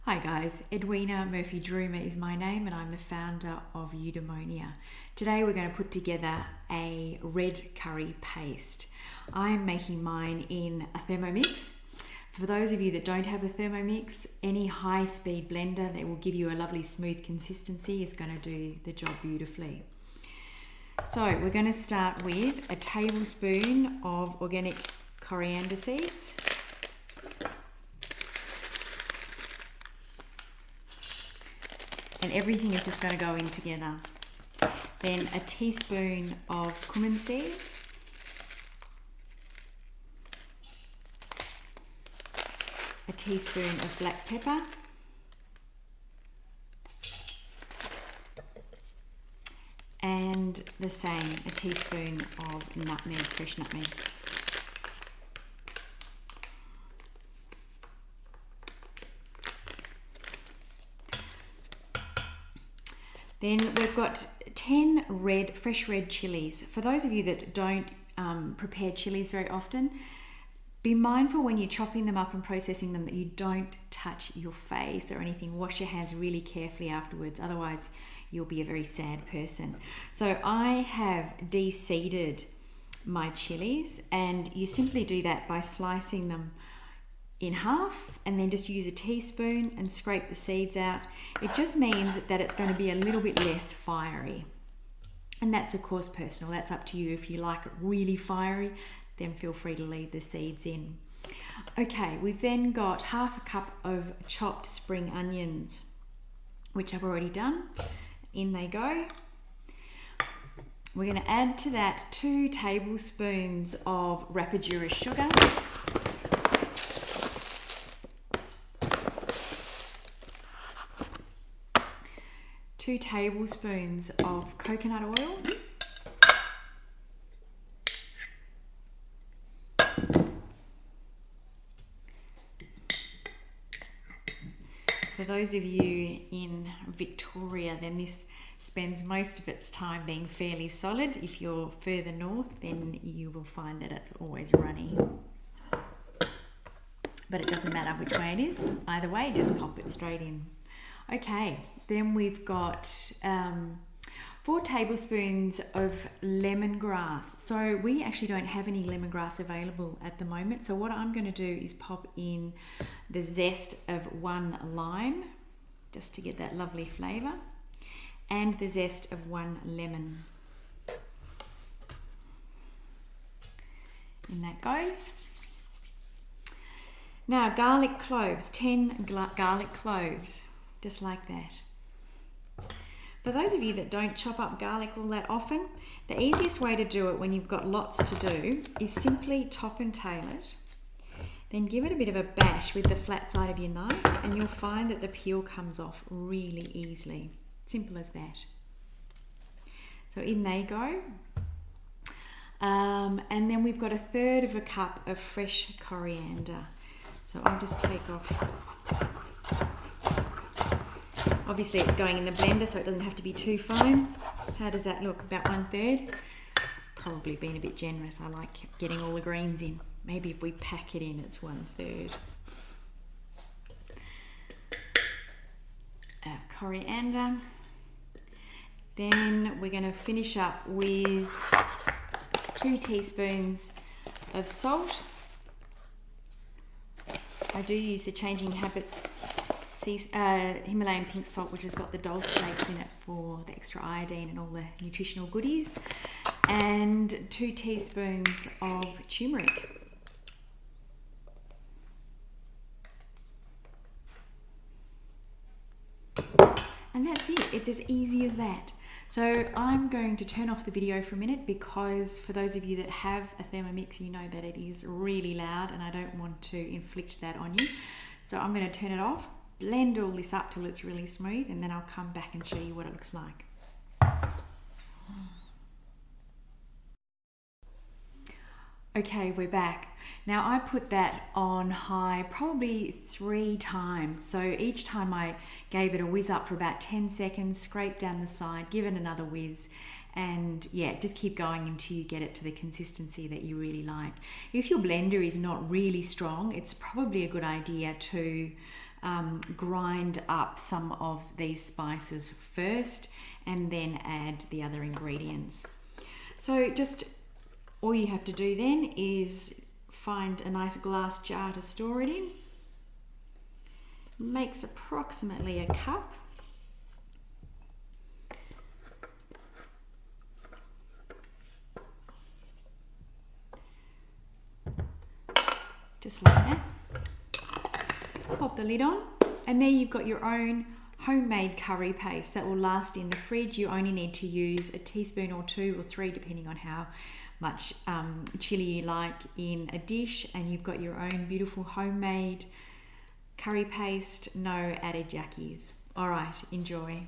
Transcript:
Hi guys, Edwina Murphy-Droomer is my name and I'm the founder of Eudaimonia. Today we're going to put together a red curry paste. I'm making mine in a Thermomix. For those of you that don't have a Thermomix, any high-speed blender that will give you a lovely smooth consistency is going to do the job beautifully. So we're going to start with a tablespoon of organic coriander seeds. And everything is just going to go in together. Then a teaspoon of cumin seeds. A teaspoon of black pepper. And the same, a teaspoon of nutmeg, fresh nutmeg. Then we've got 10 fresh red chillies. For those of you that don't prepare chillies very often, be mindful when you're chopping them up and processing them that you don't touch your face or anything. Wash your hands really carefully afterwards, otherwise you'll be a very sad person. So I have de-seeded my chillies, and you simply do that by slicing them in half and then just use a teaspoon and scrape the seeds out. It just means that it's going to be a little bit less fiery. And that's of course personal, that's up to you. If you like it really fiery, then feel free to leave the seeds in. Okay, we've then got half a cup of chopped spring onions, which I've already done. In they go. We're going to add to that 2 tablespoons of Rapadura sugar. 2 tablespoons of coconut oil. For those of you in Victoria, then this spends most of its time being fairly solid. If you're further north, then you will find that it's always runny. But it doesn't matter which way it is. Either way, just pop it straight in. Okay, then we've got 4 tablespoons of lemongrass. So we actually don't have any lemongrass available at the moment. So what I'm going to do is pop in the zest of 1 lime, just to get that lovely flavour, and the zest of 1 lemon. In that goes. Now garlic cloves, 10 garlic cloves. Just like that. For those of you that don't chop up garlic all that often, the easiest way to do it when you've got lots to do is simply top and tail it, then give it a bit of a bash with the flat side of your knife, and you'll find that the peel comes off really easily. Simple as that. So in they go. And then we've got 1/3 of a cup of fresh coriander. So I'll just take off. Obviously it's going in the blender, so it doesn't have to be too fine. How does that look? About 1/3? Probably been a bit generous. I like getting all the greens in. Maybe if we pack it in, it's 1/3. Coriander. Then we're going to finish up with 2 teaspoons of salt. I do use the Changing Habits Himalayan pink salt, which has got the dulse flakes in it for the extra iodine and all the nutritional goodies, and 2 teaspoons of turmeric. And that's it. It's as easy as that. So I'm going to turn off the video for a minute, because for those of you that have a Thermomix, you know that it is really loud and I don't want to inflict that on you. So I'm going to turn it off, blend all this up till it's really smooth, and then I'll come back and show you what it looks like. Okay, we're back. Now I put that on high probably 3 times. So each time I gave it a whiz up for about 10 seconds, scrape down the side, give it another whiz, and yeah, just keep going until you get it to the consistency that you really like. If your blender is not really strong, it's probably a good idea to grind up some of these spices first and then add the other ingredients. So just all you have to do then is find a nice glass jar to store it in. Makes approximately a cup. Just like that. Pop the lid on, and there you've got your own homemade curry paste that will last in the fridge. You only need to use a teaspoon or 2 or 3 depending on how much chili you like in a dish, and you've got your own beautiful homemade curry paste, no added yuckies. All right, enjoy.